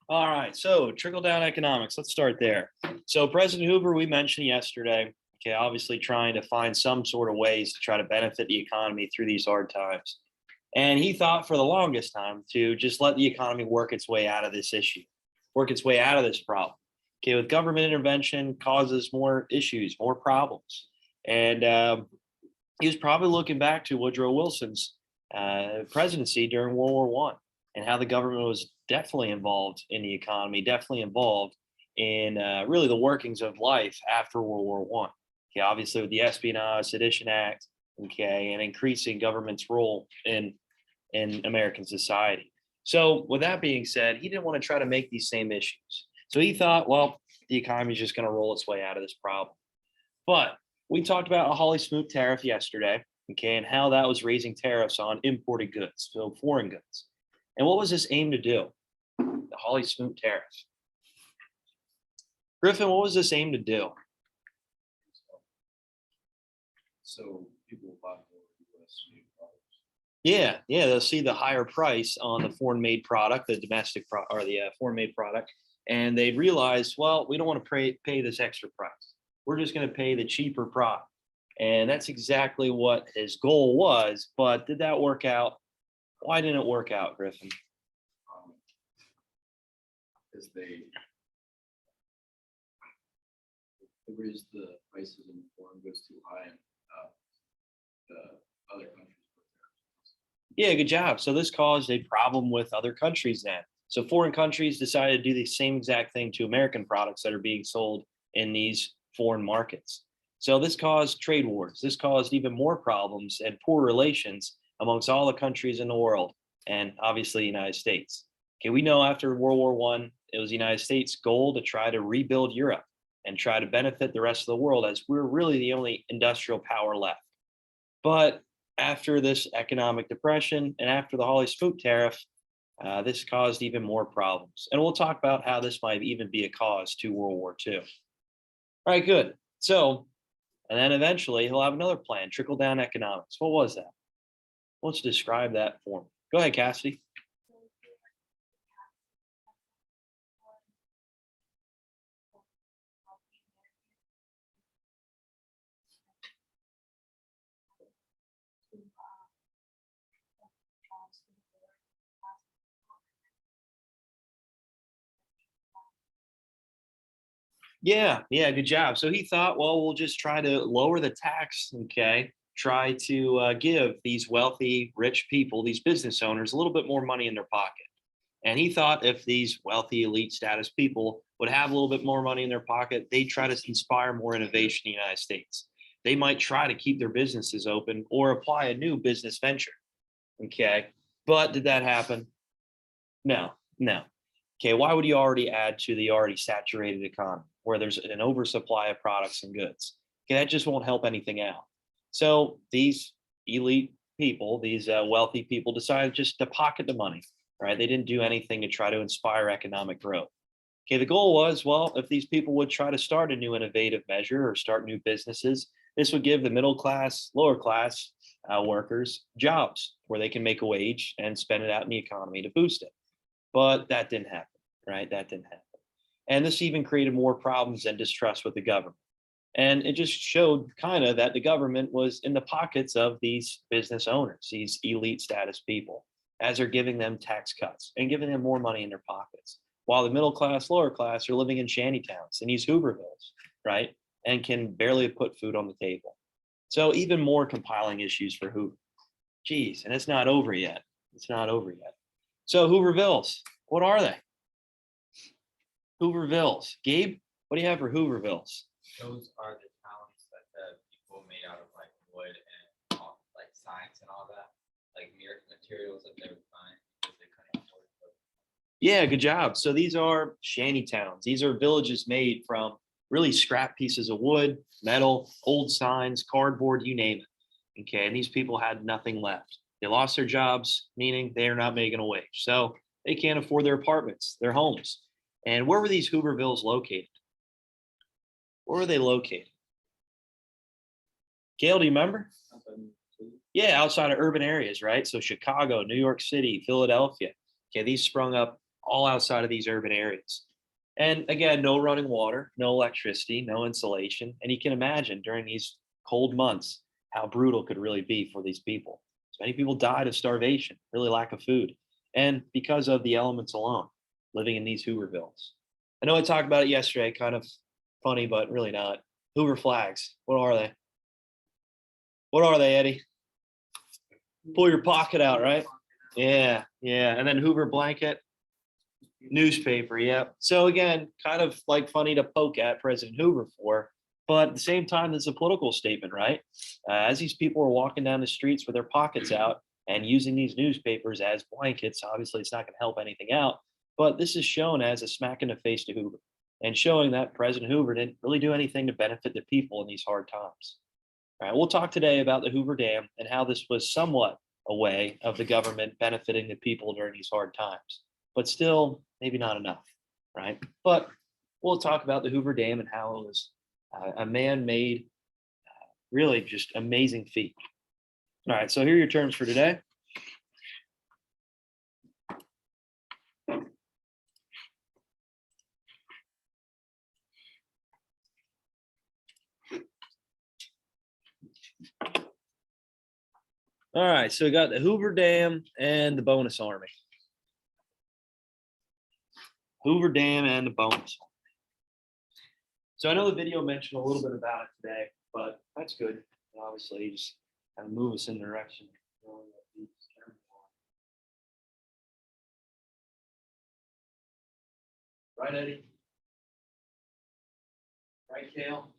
All right, so trickle down economics. Let's start there. So President Hoover, we mentioned yesterday, okay, obviously trying to find some sort of ways to try to benefit the economy through these hard times. And he thought for the longest time to just let the economy work its way out of this issue, work its way out of this problem. Okay, with government intervention causes more issues, more problems. And he was probably looking back to Woodrow Wilson's presidency during World War One and how the government was definitely involved in the economy, definitely involved in really the workings of life after World War One. Okay, obviously with the Espionage Sedition Act, okay, and increasing government's role in American society. So with that being said, he didn't want to try to make these same issues. So he thought, well, the economy is just going to roll its way out of this problem. But we talked about a Holly Smoot tariff yesterday, okay, and how that was raising tariffs on imported goods, so foreign goods. And what was this aimed to do? The Holly Smoot tariff. Griffin, what was this aimed to do? So people buy more U.S. made products. Yeah, they'll see the higher price on the foreign-made product, the domestic or the foreign-made product, and they realize, well, we don't want to pay this extra price. We're just going to pay the cheaper product, and that's exactly what his goal was. But did that work out? Why didn't it work out, Griffin? Because they raised the prices in foreign goods too high, and the other countries. Yeah, good job. So this caused a problem with other countries then. So foreign countries decided to do the same exact thing to American products that are being sold in these foreign markets. So this caused trade wars. This caused even more problems and poor relations amongst all the countries in the world, and obviously the United States. Okay, we know after World War One, it was the United States' goal to try to rebuild Europe and try to benefit the rest of the world, as we're really the only industrial power left. But after this economic depression and after the Holly Smoot tariff, this caused even more problems. And we'll talk about how this might even be a cause to World War II. All right, good. So, and then eventually he'll have another plan, trickle down economics. What was that? Let's describe that for me. Go ahead, Cassidy. Yeah, good job. So he thought, well, we'll just try to lower the tax, okay? Try to give these wealthy, rich people, these business owners, a little bit more money in their pocket. And he thought if these wealthy, elite status people would have a little bit more money in their pocket, they'd try to inspire more innovation in the United States. They might try to keep their businesses open or apply a new business venture, okay? But did that happen? No. Okay, why would you already add to the already saturated economy where there's an oversupply of products and goods? Okay, that just won't help anything out. So these elite people, these wealthy people decided just to pocket the money, right? They didn't do anything to try to inspire economic growth. Okay, the goal was, well, if these people would try to start a new innovative measure or start new businesses, this would give the middle class, lower class workers jobs where they can make a wage and spend it out in the economy to boost it. But that didn't happen, right? That didn't happen. And this even created more problems and distrust with the government. And it just showed kind of that the government was in the pockets of these business owners, these elite status people, as they're giving them tax cuts and giving them more money in their pockets, while the middle class, lower class are living in shanty towns in these Hoovervilles, right? And can barely put food on the table. So even more compiling issues for Hoover. Geez, and it's not over yet. It's not over yet. So Hoovervilles, what are they? Hoovervilles. Gabe, what do you have for Hoovervilles? Those are the towns that the people made out of like wood and like signs and all that, like materials that they would find because they couldn't afford it. Yeah, good job. So these are shanty towns. These are villages made from really scrap pieces of wood, metal, old signs, cardboard, you name it. Okay, and these people had nothing left. They lost their jobs, meaning they are not making a wage. So they can't afford their apartments, their homes. And where were these Hoovervilles located? Where were they located? Gail, do you remember? Yeah, outside of urban areas, right? So Chicago, New York City, Philadelphia. Okay, these sprung up all outside of these urban areas. And again, no running water, no electricity, no insulation. And you can imagine during these cold months how brutal it could really be for these people. So many people died of starvation, really lack of food, and because of the elements alone, living in these Hoovervilles. I know I talked about it yesterday, kind of funny, but really not. Hoover flags. What are they? What are they, Eddie? Pull your pocket out, right? Yeah, yeah. And then Hoover blanket, newspaper. Yeah. So again, kind of like funny to poke at President Hoover for, but at the same time, it's a political statement, right? As these people are walking down the streets with their pockets out and using these newspapers as blankets, obviously it's not going to help anything out. But this is shown as a smack in the face to Hoover and showing that President Hoover didn't really do anything to benefit the people in these hard times. All right, we'll talk today about the Hoover Dam and how this was somewhat a way of the government benefiting the people during these hard times, but still maybe not enough, right? But we'll talk about the Hoover Dam and how it was a man-made, really just amazing feat. All right, so here are your terms for today. All right, so we got the Hoover Dam and the bonus army. Hoover Dam and the bonus army. So I know the video mentioned a little bit about it today, but that's good. Obviously, you just kind of move us in the direction. Right, Eddie? Right, Kale?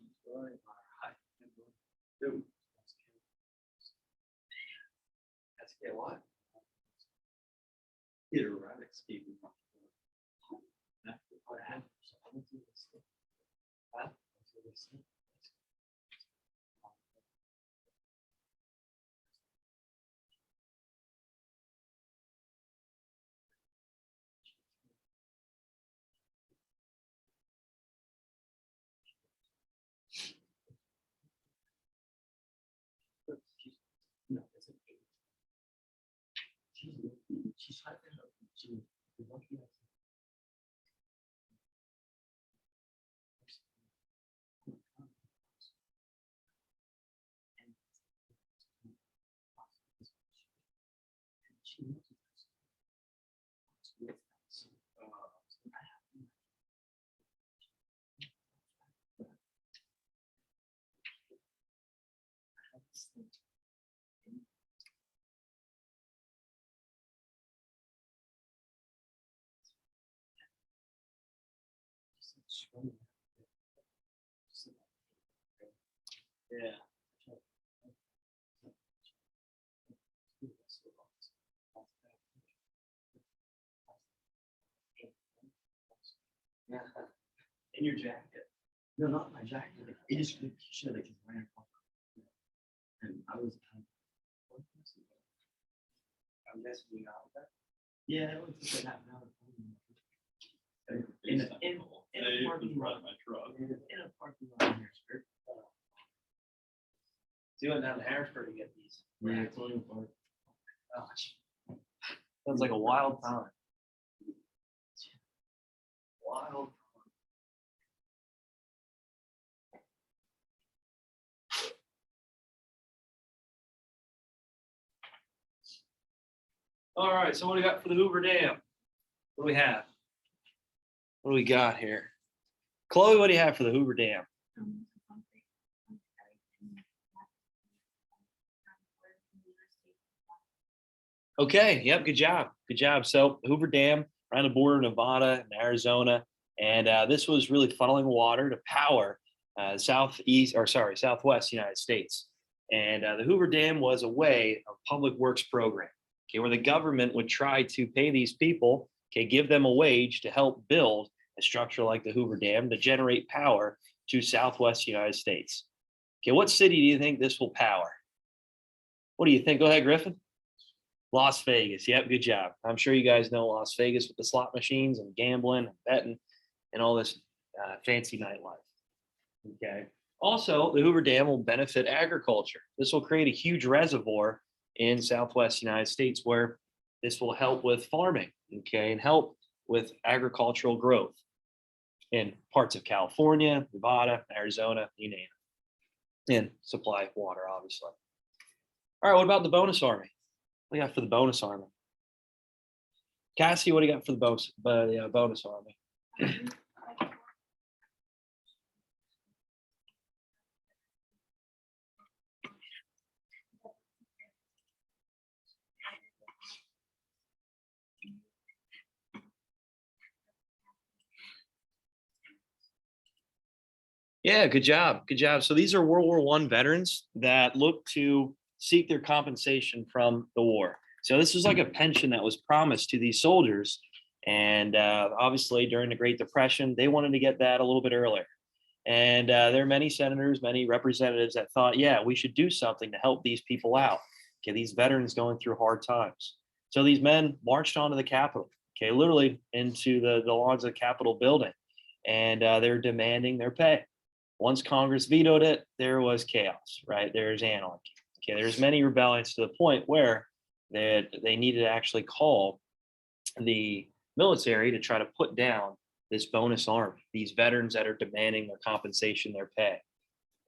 Dude. That's Kale what? Peter Rabbit speaking. Yeah. In your jacket. No, not my jacket. It just should have ran off. And I was I'm guessing you got that. yeah, it was just like half an hour. In a parking lot. In a parking lot in Harrisburg. So you went down to Harrisburg to get these. Yeah, it's only one. Gosh. Sounds like a wild time. Wild. All right, so what do we got for the Hoover Dam? What do we have? What do we got here? Chloe, what do you have for the Hoover Dam? Okay, yep, good job. Good job. So Hoover Dam around the border of Nevada and Arizona. And this was really funneling water to power Southwest United States. And the Hoover Dam was a way of public works program, okay, where the government would try to pay these people, okay, give them a wage to help build a structure like the Hoover Dam to generate power to Southwest United States. Okay, what city do you think this will power? What do you think? Go ahead, Griffin. Las Vegas. Yep, good job. I'm sure you guys know Las Vegas with the slot machines and gambling and betting and all this fancy nightlife. Okay. Also, the Hoover Dam will benefit agriculture. This will create a huge reservoir in Southwest United States where this will help with farming, okay, and help with agricultural growth in parts of California, Nevada, Arizona, you name it, and supply water, obviously. All right, what about the bonus army? What do you got for the bonus army? Cassie, what do you got for the bonus army? Yeah, good job. Good job. So these are World War I veterans that look to seek their compensation from the war. So this was like a pension that was promised to these soldiers. And obviously, during the Great Depression, they wanted to get that a little bit earlier. And there are many senators, many representatives that thought, yeah, we should do something to help these people out. Okay, these veterans going through hard times. So these men marched onto the Capitol, okay, literally into the lawns of the Capitol building. And they're demanding their pay. Once Congress vetoed it, there was chaos, right? There's anarchy. Okay, there's many rebellions to the point where they needed to actually call the military to try to put down this bonus army, these veterans that are demanding their compensation, their pay.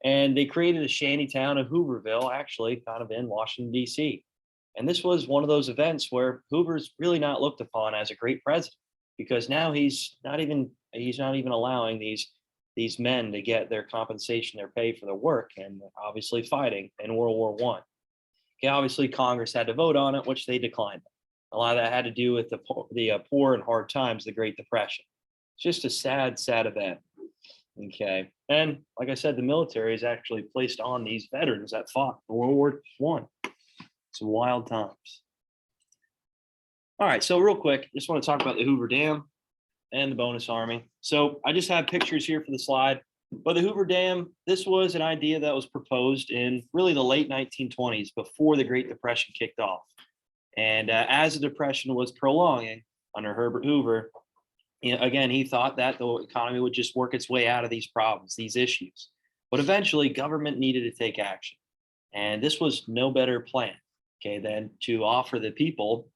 And they created a shanty town of Hooverville, actually kind of in Washington, D.C. And this was one of those events where Hoover's really not looked upon as a great president, because now he's not even allowing these men to get their compensation, their pay for their work, and obviously fighting in World War I. Okay, obviously Congress had to vote on it, which they declined. A lot of that had to do with the poor and hard times, the Great Depression. It's just a sad, sad event. Okay, and like I said, the military is actually placed on these veterans that fought in World War I. Some wild times. All right, so real quick, just want to talk about the Hoover Dam and the bonus army. So I just have pictures here for the slide. But the Hoover Dam, this was an idea that was proposed in really the late 1920s, before the Great Depression kicked off. And as the Depression was prolonging under Herbert Hoover, again, he thought that the economy would just work its way out of these problems, these issues. But eventually, government needed to take action. And this was no better plan, okay, than to offer the people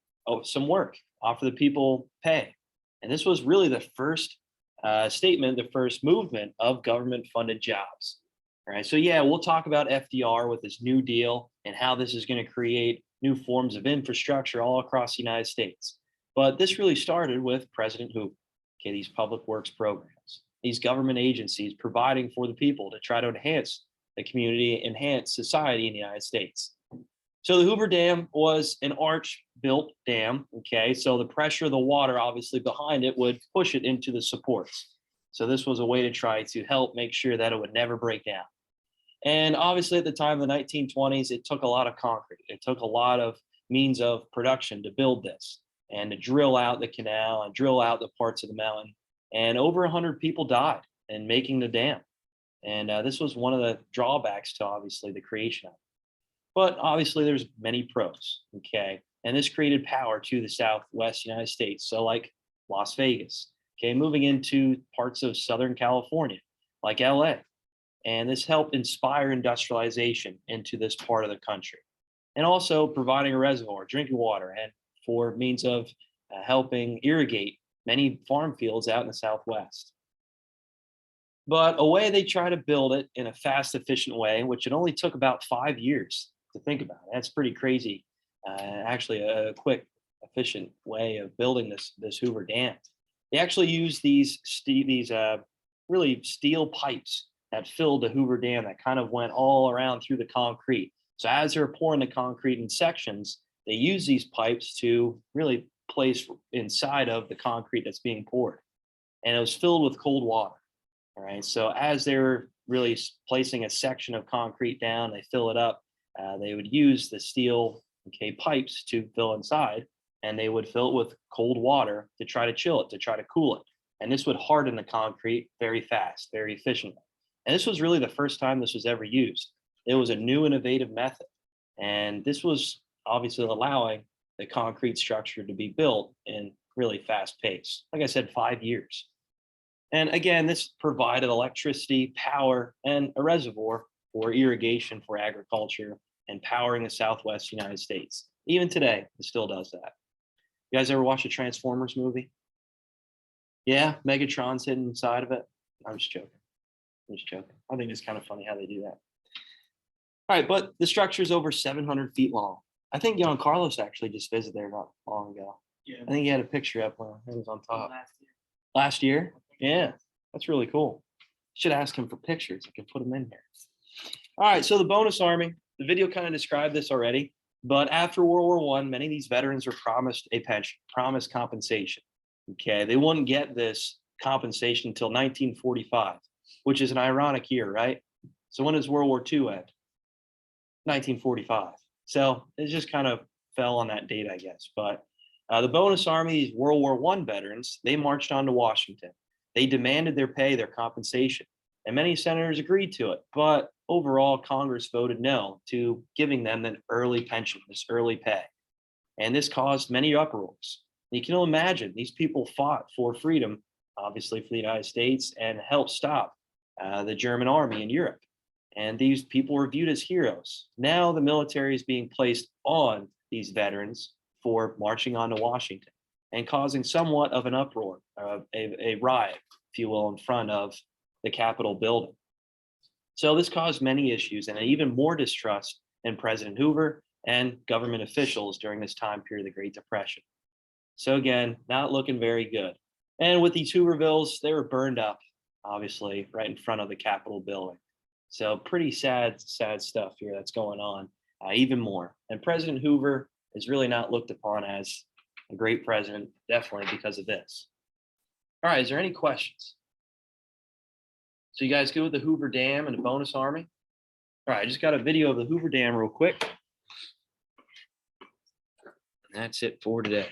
some work, offer the people pay. And this was really the first statement, the first movement of government funded jobs. All right. So, yeah, we'll talk about FDR with this New Deal and how this is going to create new forms of infrastructure all across the United States. But this really started with President Hoover. Okay, these public works programs, these government agencies providing for the people to try to enhance the community, enhance society in the United States. So the Hoover Dam was an arch-built dam, okay? So the pressure of the water obviously behind it would push it into the supports. So this was a way to try to help make sure that it would never break down. And obviously at the time of the 1920s, it took a lot of concrete. It took a lot of means of production to build this and to drill out the canal and drill out the parts of the mountain. And over 100 people died in making the dam. And this was one of the drawbacks to obviously the creation of it. But obviously there's many pros, okay? And this created power to the Southwest United States. So like Las Vegas, okay, moving into parts of Southern California, like LA. And this helped inspire industrialization into this part of the country. And also providing a reservoir, drinking water, and for means of helping irrigate many farm fields out in the Southwest. But a way they try to build it in a fast, efficient way, which it only took about 5 years to think about. That's pretty crazy. Actually, a quick, efficient way of building this Hoover Dam. They actually use these really steel pipes that filled the Hoover Dam that kind of went all around through the concrete. So as they're pouring the concrete in sections, they use these pipes to really place inside of the concrete that's being poured. And it was filled with cold water. All right. So as they're really placing a section of concrete down, they fill it up. They would use the steel pipes to fill inside, and they would fill it with cold water to try to chill it, to try to cool it. And this would harden the concrete very fast, very efficiently. And this was really the first time this was ever used. It was a new innovative method. And this was obviously allowing the concrete structure to be built in really fast pace. Like I said, 5 years. And again, this provided electricity, power, and a reservoir for irrigation for agriculture and powering the Southwest United States. Even today, it still does that. You guys ever watch a Transformers movie? Yeah, Megatron's hidden inside of it. I'm just joking. I'm just joking. I think it's kind of funny how they do that. All right, but the structure is over 700 feet long. I think Carlos actually just visited there not long ago. Yeah. I think he had a picture up when it was on top. Last year. Last year? Yeah, that's really cool. Should ask him for pictures. I can put them in here. All right, so the bonus army, the video kind of described this already, but after World War I, many of these veterans were promised a pension, promised compensation. Okay, they wouldn't get this compensation until 1945, which is an ironic year, right? So when does World War II end? 1945. So it just kind of fell on that date, I guess. But the bonus army, these World War I veterans, they marched on to Washington. They demanded their pay, their compensation, and many senators agreed to it. But overall, Congress voted no to giving them an early pension, this early pay. And this caused many uproars. You can imagine these people fought for freedom, obviously for the United States, and helped stop the German army in Europe. And these people were viewed as heroes. Now the military is being placed on these veterans for marching on to Washington and causing somewhat of an uproar, a riot, if you will, in front of the Capitol building. So this caused many issues and even more distrust in President Hoover and government officials during this time period of the Great Depression. So again, not looking very good. And with these Hoovervilles, they were burned up, obviously, right in front of the Capitol building. So pretty sad stuff here that's going on, even more. And President Hoover is really not looked upon as a great president, definitely because of this. All right, is there any questions? So you guys good with the Hoover Dam and the bonus army? All right, I just got a video of the Hoover Dam real quick. And that's it for today.